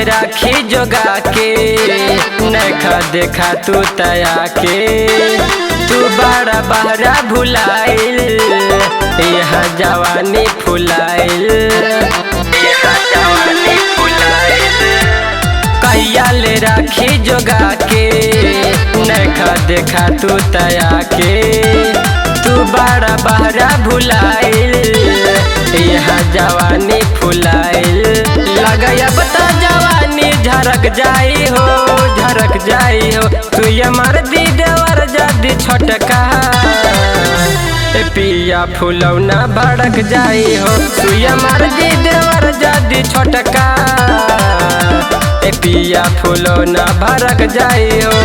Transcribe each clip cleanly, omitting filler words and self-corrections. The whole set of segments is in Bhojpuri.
राखी जोगा के नखा देखा तू तया के तू बड़ा बहरा भुलाइल यहाँ जवानी फुलाइल कहिया ले राखी जोगा के नखा देखा तू तया के तू बड़ा बहरा भुलाइल यहाँ जवानी फुलाइल लगया बता जवानी झरक जाई हो तू ये मार दी देवर जादी छोटका पिया फुलौना भड़क जाई हो तू ये मार दी देवर जादी छोटका पिया फुलौना भड़क जाई हो।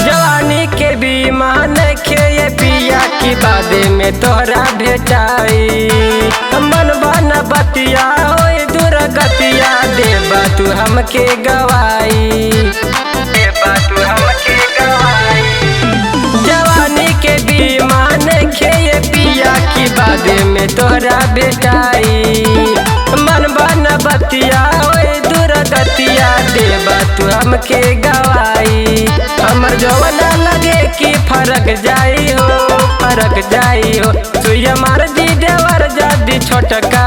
जवानी के बीमान खे पिया की बादे में तोहरा भेटाई मन बन बतिया हो दुर्गतिया देबा तू हमके गवाई जवानी के बीमान खे पिया की बादे में तोहरा भेटाई मन बन बतिया हो दुर्गतिया देबा तू हमके गवाई हमर जवाना लगे कि फरक जाई हो सुइया मार दी देवर जादी छोटका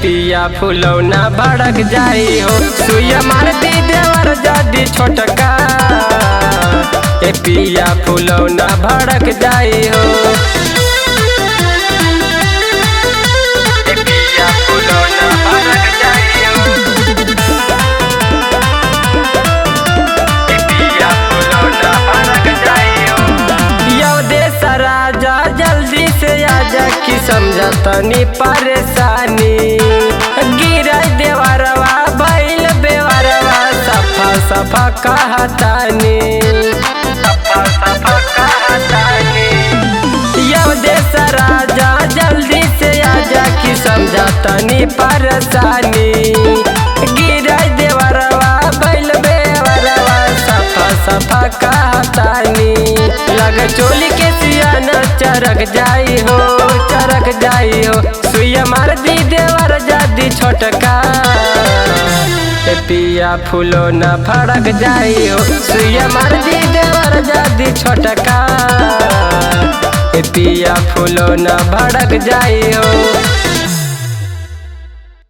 पिया फुलौना भड़क जाई हो सुइया मार दी देवर जादी छोटका पिया फुलौना भड़क जाई हो। जल्दी से आजा कि समझा तनी परेशानी गिरा देवरवा बैल बेवरवा सफा सफा कहतानी देश राजा जल्दी से आजा कि समझा तनी परेशानी गिरा देवरवा बैल बेवरवा सफा सफा कहतानी लग चोली के सियाना चरक जाई हो सुइया मार दी देवर जादी छोटका पिया फुलौना भड़क जाई हो सुइया मार दी देवर जादी छोटका पिया फुलौना भड़क जाई हो।